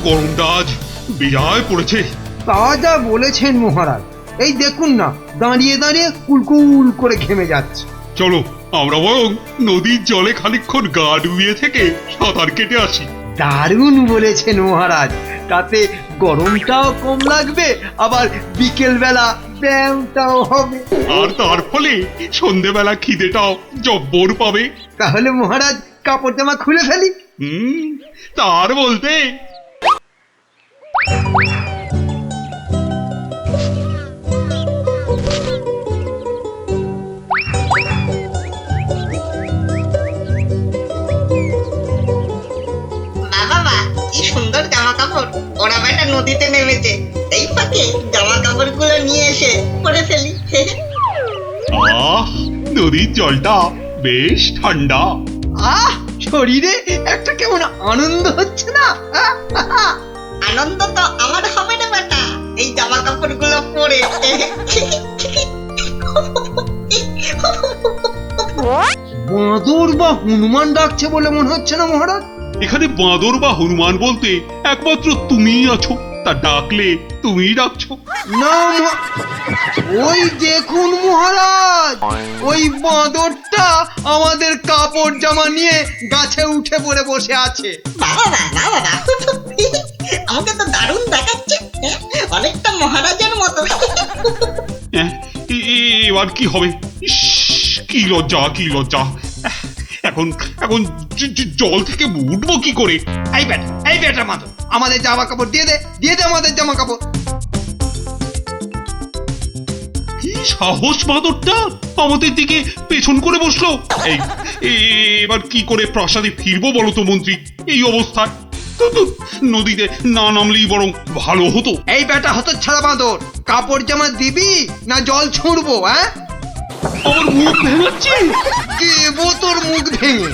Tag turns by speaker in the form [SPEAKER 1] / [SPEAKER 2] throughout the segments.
[SPEAKER 1] গরমটা আজ বেজায় পড়েছে।
[SPEAKER 2] তা যা বলেছেন মহারাজ, এই দেখুন না, দাঁড়িয়ে দাঁড়িয়ে কুলকুল করে ঘেমে যাচ্ছে।
[SPEAKER 1] চলো আমরা বরং নদীর জলে খানিকক্ষণ গা ডুবিয়ে থেকে সাঁতার কেটে আসি।
[SPEAKER 2] দারুণ বলেছেন মহারাজ, তাতে গরমটাও কম লাগবে, আবার বিকেল বেলা ব্যায়ামটাও হবে।
[SPEAKER 1] আর তার ফলে সন্ধেবেলা খিদেটাও জব্বর পাবে।
[SPEAKER 2] তাহলে মহারাজ কাপড় জামা খুলে ফেলি।
[SPEAKER 1] তার বলতে
[SPEAKER 3] সুন্দর জামা কাপড়, ওরা বেটা নদীতে নেমেছে, এই ফাঁকে জামা কাপড় গুলো নিয়ে এসে পরে ফেলি।
[SPEAKER 1] নদীর জলটা বেশ ঠান্ডা।
[SPEAKER 2] শরীরে একটা কেমন আনন্দ হচ্ছে না?
[SPEAKER 3] আনন্দ তো আমার হবে না বেটা, এই জামা কাপড় গুলো পরে।
[SPEAKER 2] বাঁদর বা হনুমান ডাকছে বলে মনে হচ্ছে না মহারাজ?
[SPEAKER 1] এখানে বাঁদর বা হনুমান বলতে একমাত্র তুমিই আছো, তা ডাকলে তুমিই ডাকছো।
[SPEAKER 2] না, ওই দেখুন মহারাজ, ওই বাঁদরটা আমাদের কাপড় জামা নিয়ে গাছে উঠে পড়ে বসে আছে।
[SPEAKER 3] আমাকে তো দারুণ দেখাচ্ছে, অনেকটা মহারাজের মতো।
[SPEAKER 1] এবার কি হবে? কি লজ্জা, কি লজ্জা! এখন এখন জল থেকে উঠবো কি করে?
[SPEAKER 2] এই বেটা মাতো, আমাদের জামা কাপড় দিয়ে দে, দিয়ে দে আমাদের জামা কাপড়।
[SPEAKER 1] কি সাহস বাঁদরটা আমাদের দিকে পেছন করে বসলো! এবার কি করে প্রাসাদে ফিরবো বলো তো মন্ত্রী, এই অবস্থায়? নদীতে না নামলেই বরং ভালো হতো।
[SPEAKER 2] এই বেটা হতচ্ছাড়া বাঁদর, কাপড় জামা দিবি না জল ছুঁড়বো?
[SPEAKER 1] আমার মুখ ভেঙাচ্ছে।
[SPEAKER 2] দেবো তোর মুখ ভেঙে।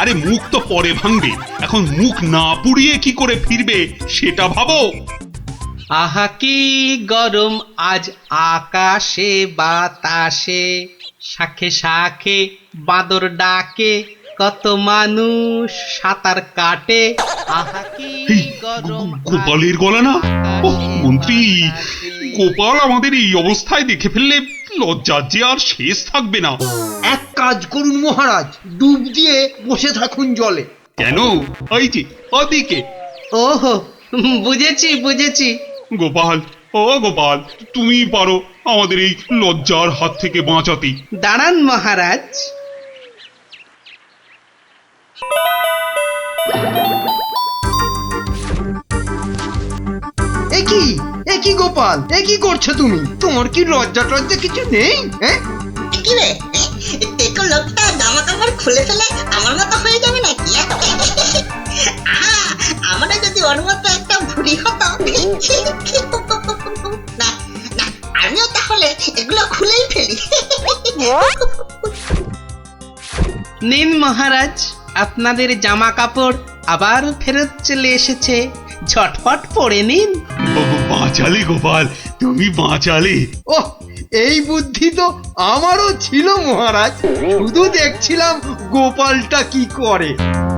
[SPEAKER 1] আরে মুখ তো পরে ভাঙবে, এখন মুখ না পুড়িয়ে কি করে ফিরবে সেটা ভাবো।
[SPEAKER 4] আহা কি গরম আজ আকাশে বাতাসে, শাখে শাখে বাঁদর ডাকে, কত মানুষ সাঁতার কাটে। আহা কি গরম।
[SPEAKER 1] গোপালের গলা না? মন্ত্রী, গোপাল আমাদের এই অবস্থায় দেখে ফেললে লজ্জার যে আর শেষ থাকবে না।
[SPEAKER 2] এক কাজ করুন মহারাজ, ডুব দিয়ে বসে থাকুন জলে।
[SPEAKER 1] কেন? ওই যে ওদিকে।
[SPEAKER 4] ওহো, বুঝেছি বুঝেছি।
[SPEAKER 1] গোপাল, ও গোপাল, তুমি পারো আমাদের এই লজ্জার হাত থেকে বাঁচাতে।
[SPEAKER 4] দাঁড়ান মহারাজ।
[SPEAKER 2] একই গোপাল, একই করছো তুমি? তোমার কি লজ্জা টজ্জা কিছু নেই?
[SPEAKER 3] কি রে, টেকো লোকটা জামা কাপড় খুলে ফেলে আমার মতো হয়ে যাবে নাকি? আমরা যদি ওর মতো একটা ভুড়ি হতো, না না, আমিও তাহলে এগুলো খুলেই ফেলি।
[SPEAKER 4] নিন মহারাজ, আপনাদের জামা কাপড় আবার ফেরত চলে এসেছে, ঝটপট পরে নিন।
[SPEAKER 1] বাঁচালে গোপাল, তুমি বাঁচালে।
[SPEAKER 2] ওহ, এই বুদ্ধি তো আমারও ছিল মহারাজ, শুধু দেখছিলাম গোপালটা কি করে।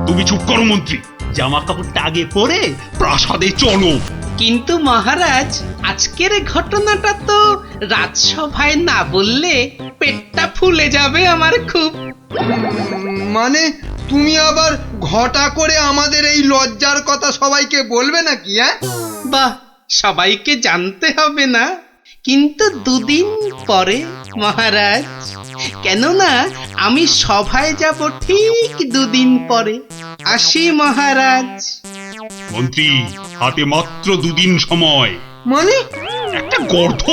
[SPEAKER 1] তুমি চুপ করো মন্ত্রী, জামা কাপড়টা আগে পরে প্রাসাদে চলো।
[SPEAKER 4] কিন্তু মহারাজ, আজকের ঘটনাটা তো রাজসভায় না বললে পেটটা ফুলে যাবে আমার খুব।
[SPEAKER 2] মানে তুমি আবার ঘটা করে আমাদের এই লজ্জার কথা সবাইকে বলবে নাকি?
[SPEAKER 4] বাহ, সবাইকে জানতে হবে না, কিন্তু দুদিন পরে মহারাজ, কেননা আমি সভায় যাব ঠিক দুদিন পরে। আসি মহারাজ।
[SPEAKER 1] মন্ত্রী, হাতে মাত্র দুদিন সময়।
[SPEAKER 2] মানে
[SPEAKER 1] একটা গর্ধ!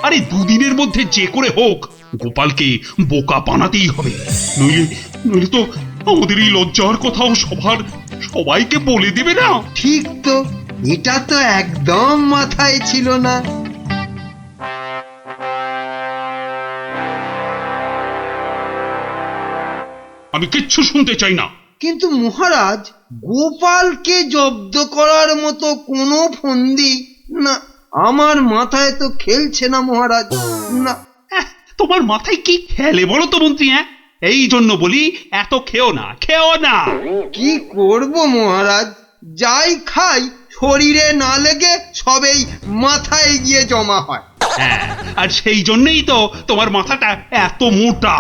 [SPEAKER 1] আরে দুদিনের মধ্যে যে করে হোক গোপালকে বোকা বানাতেই হবে, নইলে নইলে তো আমাদের এই লজ্জার কথাও সবাইকে বলে দেবে না।
[SPEAKER 2] ঠিক তো, এটা তো একদম মাথায় ছিল না।
[SPEAKER 1] আমি কিচ্ছু শুনতে চাই না।
[SPEAKER 2] কিন্তু মহারাজ, গোপালকে জব্দ করার মতো কোনো ফন্দি না, আমার মাথায় তো খেলছে না মহারাজ। না,
[SPEAKER 1] তোমার মাথায় কি খেলে বলো তো মন্ত্রী? এই জন্য বলি এত খেও না, খেও না।
[SPEAKER 2] কি করব মহারাজ, যাই খাই শরীরে না লেগে সবেই মাথায় গিয়ে জমা হয়।
[SPEAKER 1] হ্যাঁ, আর সেই জন্যই তো তোমার মাথাটা এত মোটা।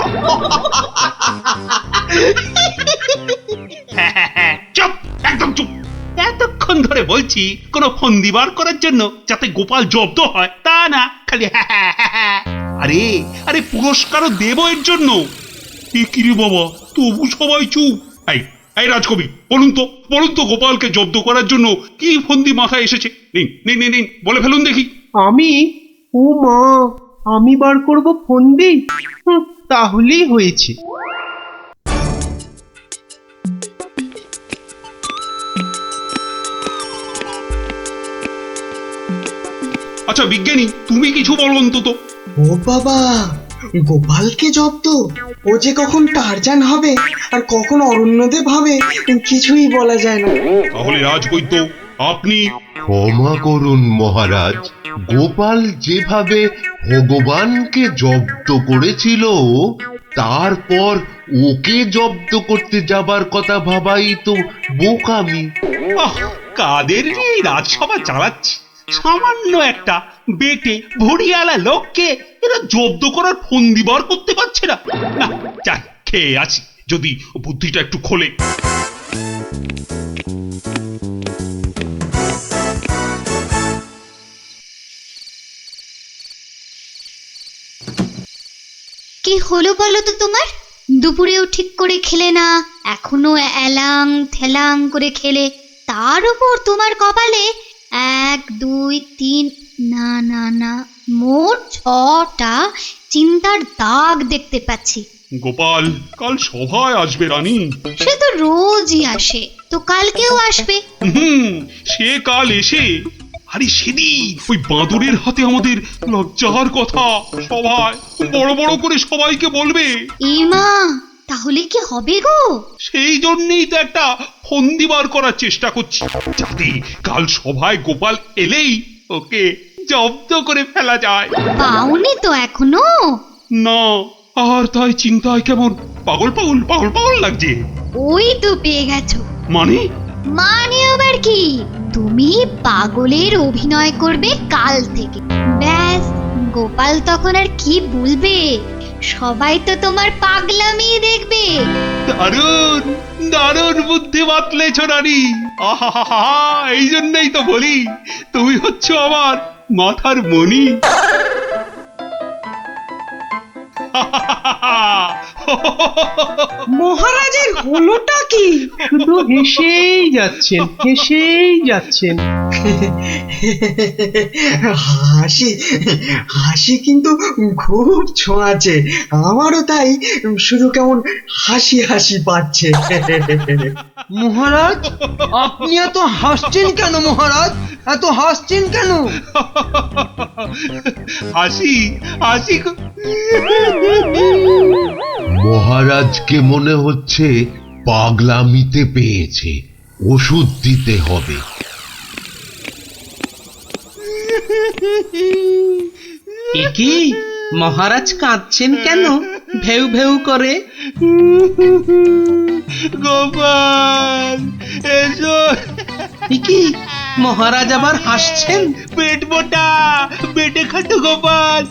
[SPEAKER 1] চুপ, একদম চুপ। এতক্ষণ ধরে বলছি কোনো ফন্দি বার করার জন্য যাতে গোপাল জব্দ হয়, তা না খালি আরে আরে পুরস্কারও দেব এর জন্য। এ কি রে বাবা, তবু সবাই চুপ। এই রাজকবি, বলুন তো গোপালকে জব্দ করার জন্য কি ফন্দি মাথায় এসেছে? নিন নিন নিন নিন, বলে ফেলুন দেখি।
[SPEAKER 4] আমি, ও মা, আমি বার করব ফন্দি? তাহলেই হয়েছে।
[SPEAKER 1] আচ্ছা বিজ্ঞানী, তুমি কিছু বলো অন্তত।
[SPEAKER 5] ও বাবা, গোপালকে জব্দ? ও যে কখন টারজান হবে আর কখন অরণ্যদেব হবে কিছুই বলা যায় না।
[SPEAKER 1] তাহলে রাজবৈদ্য, আপনি।
[SPEAKER 6] ক্ষমা করুন মহারাজ, গোপাল যেভাবে ভগবানকে জব্দ করেছিল তারপর ওকে জব্দ করতে যাবার কথা ভাবাই তো বোকামি।
[SPEAKER 1] কাদের এই রাজসভা চালাচ্ছি, সামান্য একটা বেটে ভড়িয়ালা লোককে এরা জব্দ করার ফন্দি বার করতে পারছে না। না, যাই খেয়ে আছি, যদি বুদ্ধিটা একটু খোলে।
[SPEAKER 7] কি হলো বলো তো তোমার? দুপুরেও ঠিক করে খেলে না, এখনো এলাং থেলাং করে খেলে, তার উপর তোমার কপালে 1 2 3 না না না মোট 6টা চিন্তার দাগ দেখতে পাচ্ছি।
[SPEAKER 1] গোপাল কাল সভায় আসবে রানী।
[SPEAKER 7] সে তো রোজই আসে, তো কালকেও আসবে।
[SPEAKER 1] সে কাল এসে, আরে সেদিন ওই বাঁদরের হাতে আমাদের লজ্জার কথা সভায় বড় বড় করে সবাইকে বলবে।
[SPEAKER 7] ইমা, তাহলে কি হবে গো?
[SPEAKER 1] সেই জন্যই তো একটা ফন্দি বার করার চেষ্টা করছি, যাতে কাল সভায় গোপাল এলেই ওকে জব্দ করে ফেলা যায়।
[SPEAKER 7] পাওনি তো এখনো?
[SPEAKER 1] না, আর তাই চিন্তায় কেমন পাগল পাগল পাগল পাগল লাগছে।
[SPEAKER 7] ওই তো পেয়ে গেছো।
[SPEAKER 1] মানে
[SPEAKER 7] আবার কি? তুমি পাগলের অভিনয় করবে কাল থেকে। ব্যাস, গোপাল তখন আর কি বলবে, সবাই তো তোমার পাগলামি দেখবে।
[SPEAKER 1] দারুণ দারুণ বুদ্ধি বাতলেছ রানী। আহা, এই জন্যই তো বলি তুমি হচ্ছ আমার মাথার মণি।
[SPEAKER 4] মহারাজের হলোটা কি? শুধু হেসেই যাচ্ছেন।
[SPEAKER 5] হাসি হাসি কিন্তু খুব ছোঁয়াছে, আমারও তাই শুধু কেমন হাসি হাসি পাচ্ছে।
[SPEAKER 2] মহারাজ, আপনি এত হাসছেন কেন? মহারাজ, এত হাসছেন কেন?
[SPEAKER 1] হাসি হাসি
[SPEAKER 6] মহারাজকে মনে হচ্ছে পাগলামিতে পেয়েছে, ওষুধ দিতে হবে।
[SPEAKER 4] এ কি, মহারাজ কাঁদছেন কেন? ভেউ ভেউ করে।
[SPEAKER 1] গোপাল এসো।
[SPEAKER 4] এ কি, মহারাজ আবার হাসছেন?
[SPEAKER 1] পেট মোটা, পেটে খাটো গোপাল।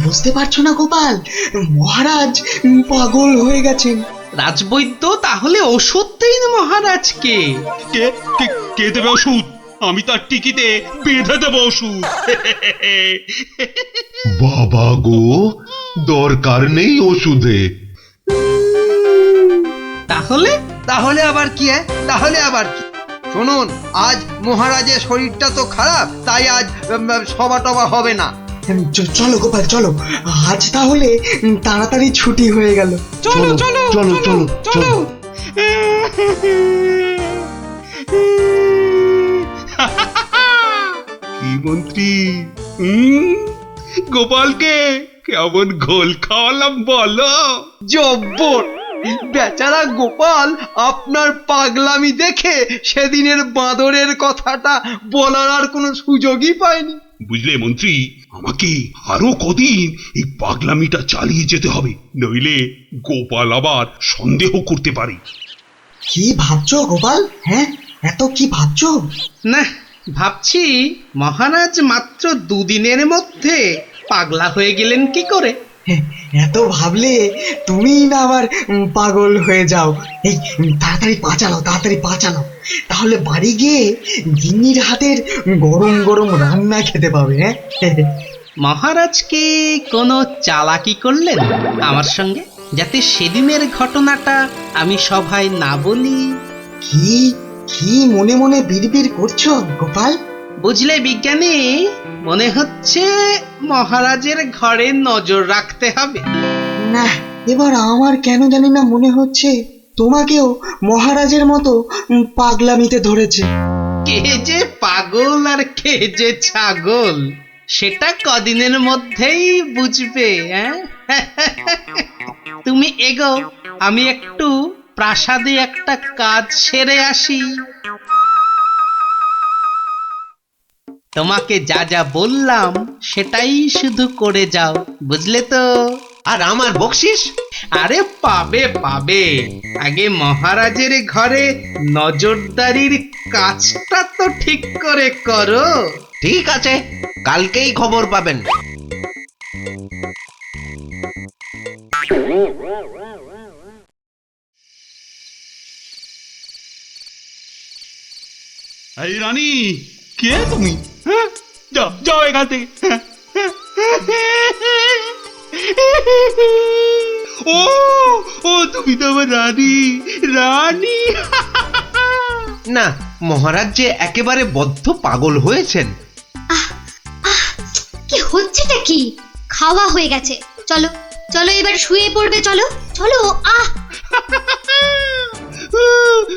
[SPEAKER 5] বুঝতে পারছো না গোপাল, মহারাজ পাগল হয়ে গেছেন।
[SPEAKER 4] রাজবৈদ্য, তাহলে ওষুধ দিন মহারাজকে।
[SPEAKER 1] কে কে কে দেবে ওষুধ? আমি তার টিকিতে বেঁধে দেবো ওষুধ।
[SPEAKER 6] বাবা গো, দরকার নেই ওষুধে।
[SPEAKER 4] তাহলে
[SPEAKER 2] আবার কি? তাহলে আবার কি? শুনুন, আজ মহারাজের শরীরটা তো খারাপ, তাই আজ সভা টভা হবে না।
[SPEAKER 5] চলো গোপাল, চলো আজ তাহলে তাড়াতাড়ি ছুটি হয়ে গেল।
[SPEAKER 6] চলো চলো চলো চলো চলো।
[SPEAKER 1] কি মন্ত্রী, গোপালকে কেমন ঘোল খাওয়ালাম বলো?
[SPEAKER 2] জব্বর! বেচারা গোপাল আপনার পাগলামি দেখে সেদিনের বাঁদরের কথাটা বলার আর কোনো সুযোগই পায়নি।
[SPEAKER 1] বুঝলে মন্ত্রী, আমাকে আরো কদিন এই পাগলামিটা চালিয়ে যেতে হবে, নইলে গোপাল আবার সন্দেহ করতে পারে।
[SPEAKER 5] কি ভাবছো গোপাল? হ্যাঁ, এত কি ভাবছো?
[SPEAKER 4] না, ভাবছি মহারাজ মাত্র দুদিনের মধ্যে পাগলা হয়ে গেলেন কি করে।
[SPEAKER 5] এত ভাবলে তুমিই না আবার পাগল হয়ে যাও। এই তাড়াতাড়ি পা চালাও, তাহলে বাড়ি গিয়ে গিন্নির হাতের গরম গরম রান্না খেতে পাবে। হ্যাঁ,
[SPEAKER 4] মহারাজ কি কোনো চালাকি করলেন আমার সঙ্গে, যাতে সেদিনের ঘটনাটা আমি সভায় না বলি?
[SPEAKER 5] কি কি মনে মনে বিড়বিড় করছো গোপাল?
[SPEAKER 4] বুঝলে বিজ্ঞানী, মনে হচ্ছে মহারাজের ঘরে নজর রাখতে হবে।
[SPEAKER 5] না, এবার আমার কেন জানি না মনে হচ্ছে তোমাকেও মহারাজের মতো পাগলামিতে ধরেছে।
[SPEAKER 4] কে যে পাগল আর কে যে ছাগল, সেটা কদিনের মধ্যেই বুঝবে। হ্যাঁ, তুমি এগো, আমি একটু প্রাসাদে একটা কাজ সেরে আসি। তোমাকে যা যা বললাম সেটাই শুধু করে যাও, বুঝলে তো?
[SPEAKER 8] আর আমার বকশিস?
[SPEAKER 4] আরে পাবে পাবে, আগে মহারাজের ঘরে নজরদারির কাজটা তো ঠিক করে করো।
[SPEAKER 8] ঠিক আছে, কালকেই খবর পাবেন।
[SPEAKER 1] এই রানী, কে তুমি? হ্যাঁ, যাও যাও এখান থেকে। ও ও তুমি তো আমার রানী, রানী।
[SPEAKER 8] না, মহারাজ যে একেবারে বদ্ধ পাগল হয়েছেন।
[SPEAKER 7] কি হচ্ছেটা কি? খাওয়া হয়ে গেছে, চলো চলো এবার শুয়ে পড়বে, চলো চলো।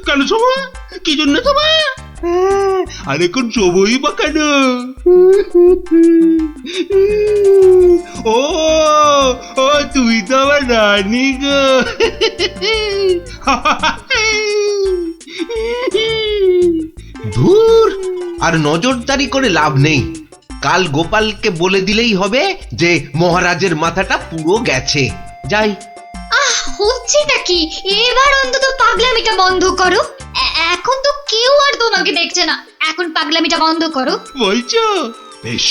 [SPEAKER 1] কেন শোভা? কি জন্য শোভা? আর এখন শোভই বা কেন? ও ও তুমি তো আমার রানী গো।
[SPEAKER 8] ধুর, আর নজরদারি করে লাভ নেই। কাল গোপালকে বলে দিলেই হবে যে মহারাজের মাথাটা পুরো গেছে। যাই।
[SPEAKER 7] হচ্ছেটা কি? এবার অন্তত পাগলামিটা বন্ধ করো। এখন তো কেউ আর তোমাকে দেখছে না, এখন পাগলামিটা বন্ধ করো।
[SPEAKER 1] বলছো? বেশ,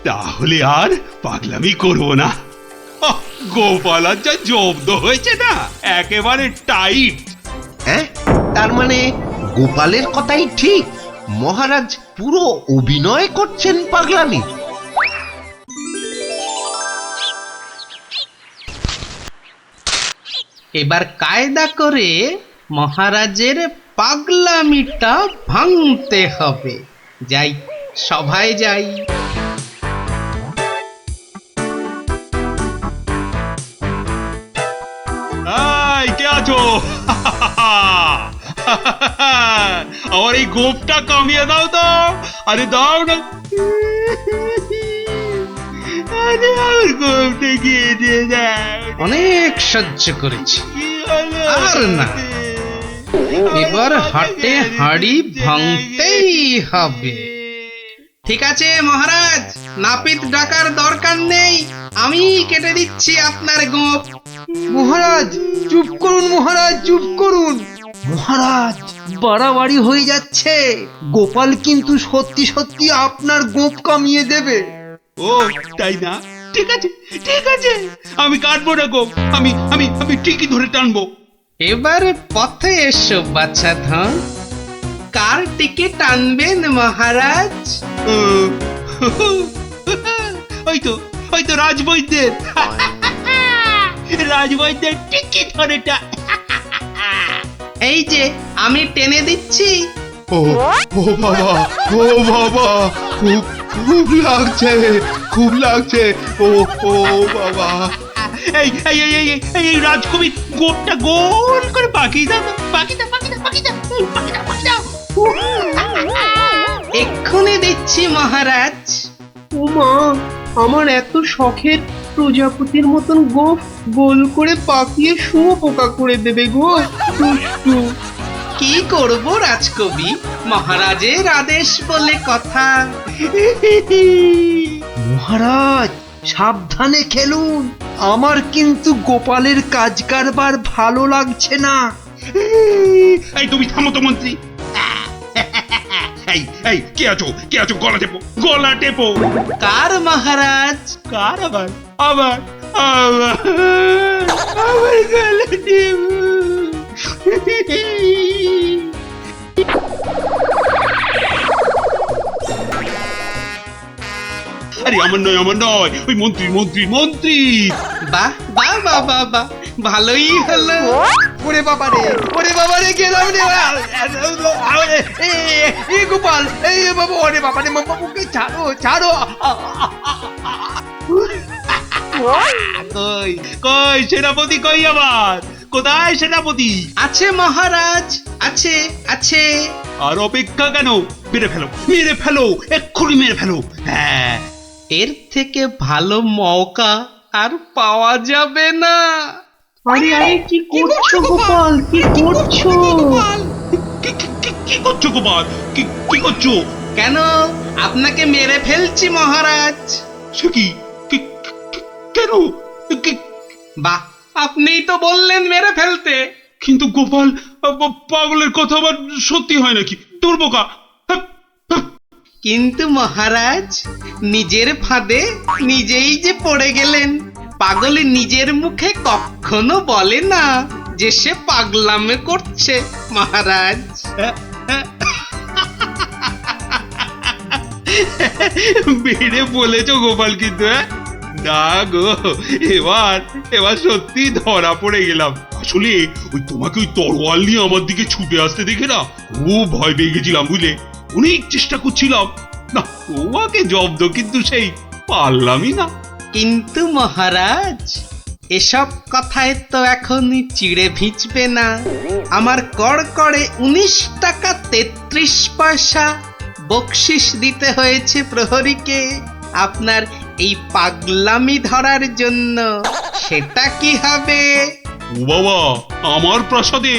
[SPEAKER 1] তাহলে আর পাগলামি করবো না। গোপাল আর যা জব্দ হয়েছে না, একেবারে টাইট।
[SPEAKER 8] হ্যাঁ, তার মানে গোপালের কথাই ঠিক, মহারাজ পুরো অভিনয় করছেন পাগলামি।
[SPEAKER 4] এবার কায়দা করে মহারাজের পাগলামিটা ভাঙতে হবে। যাই, সভায় যাই।
[SPEAKER 1] এই, কে আছো? আমার এই গোপটা কামিয়ে দাও তো। আরে দাও না। আরে আমার গোপটা গিয়ে দিয়ে দাও।
[SPEAKER 4] অনেক সহ্য করেছি, আর না। এবার হাটে হাড়ি ভাঙতেই হবে। ঠিক আছে মহারাজ, নাপিত ডাকার দরকার নেই, আমি কেটে দিচ্ছি আপনার গোঁফ।
[SPEAKER 2] মহারাজ চুপ করুন, মহারাজ চুপ করুন। মহারাজ, বাড়াবাড়ি হয়ে যাচ্ছে। গোপাল কিন্তু সত্যি সত্যি আপনার গোঁফ কামিয়ে দেবে।
[SPEAKER 1] ও তাই না? ঠিক আছে ঠিক আছে, আমি কাটবো না গো, আমি আমি আমি ঠিকই ধরে টানবো।
[SPEAKER 4] এবার পথে এসো বাচ্চা ধন, কার টিকিট টানবেন মহারাজ?
[SPEAKER 1] ওই তো রাজবৈদ্যের। রাজবৈদ্যের টিকিট ধরে
[SPEAKER 4] এই যে আমি টেনে দিচ্ছি।
[SPEAKER 6] ও ও বাবা, ও বাবা, খুব খুব লাগছে, খুব লাগছে। ও ও বাবা।
[SPEAKER 1] এই এই এই এই এই এই রাজকবির গোপটা গোল করে বাকি দাও, বাকি দাও, বাকি দাও, বাকি দাও, বাকি দাও, বাকি দাও।
[SPEAKER 4] এক্ষুনি দিচ্ছি মহারাজ।
[SPEAKER 2] ও মা, আমার এত শখের প্রজাপতির মতন গোঁফ গোল করে পাকিয়ে শুয়োপোকা করে দেবে গো, দুষ্টু।
[SPEAKER 4] কি করব রাজকবি, মহারাজের আদেশ বলে কথা।
[SPEAKER 2] মহারাজ সাবধানে খেলুন, আমার কিন্তু গোপালের কাজ কারবার ভালো লাগছে না।
[SPEAKER 1] এই তুমি থামো তো মন্ত্রী। এই এই কে আছো গলা টেপো গলা টেপো।
[SPEAKER 4] কার মহারাজ?
[SPEAKER 1] কার আবার আবার আবার আবার গলা টেপো। আরে আমার নয় ওই মন্ত্রী।
[SPEAKER 4] বাহ বাহ বাহ বাহ বাহ, ভালোই হলো।
[SPEAKER 2] ওরে বাবা রে গেলাম রে। এই গোপাল, এই বাবা, ওরে বাবা রে, বাবুকে ছাড়ো।
[SPEAKER 1] কই সেনাপতি কই আবার? কোথায় সেনাপতি?
[SPEAKER 4] আছে মহারাজ, আছে আছে।
[SPEAKER 1] আর অপেক্ষা কেন? মেরে ফেলো এক্ষুনি মেরে ফেলো। হ্যাঁ,
[SPEAKER 4] এর থেকে ভালো মৌকা আর পাওয়া যাবে না।
[SPEAKER 2] আরে কি করছো গোপাল, কি করছো?
[SPEAKER 1] কি করছো গোপাল? কি করছো?
[SPEAKER 4] কেন, আপনাকে মেরে ফেলছি মহারাজ।
[SPEAKER 1] সে কি? কেন?
[SPEAKER 4] বাহ, আপনিই তো বললেন মেরে ফেলতে।
[SPEAKER 1] কিন্তু গোপাল, পাগলের কথা আবার সত্যি হয় নাকি? তোর বোকা।
[SPEAKER 4] কিন্তু মহারাজ, নিজের ফাঁদে নিজেই যে পড়ে গেলেন। পাগল নিজের মুখে কখনো বলে না যে সে পাগলামে করছে মহারাজ।
[SPEAKER 1] বেড়ে বলেছো গোপাল, কিন্তু না গো, এবার সত্যি ধরা পড়ে গেলাম। আসলে ওই তোমাকে ওই তরোয়াল নিয়ে আমার দিকে ছুটে আসতে দেখে না খুব ভয় পেয়ে গেছিলাম, বুঝলে? অনেক চেষ্টা করছিলাম না তোমাকে জব্দ, কিন্তু সেই পারলামই না।
[SPEAKER 4] কিন্তু মহারাজ, এসব কথায় তো এখন চিড়ে ভিজবে না। আমার কড়কড়ে 19 টাকা 33 পয়সা বকশিস দিতে হয়েছে প্রহরীকে আপনার এই পাগলামি ধরার জন্য। সেটা কি হবে?
[SPEAKER 1] ও বাবা, আমার প্রাসাদে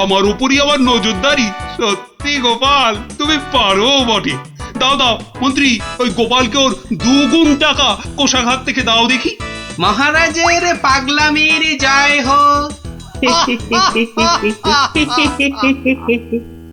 [SPEAKER 1] আমার উপরই আবার নজরদারি? সত্যি গোপাল, তুমি পারো বটে। দাও মন্ত্রী, ওই গোপালকে ওর 2 গুণ টাকা কোষাঘাত থেকে দাও দেখি।
[SPEAKER 4] মহারাজের পাগলামির জয় হোক।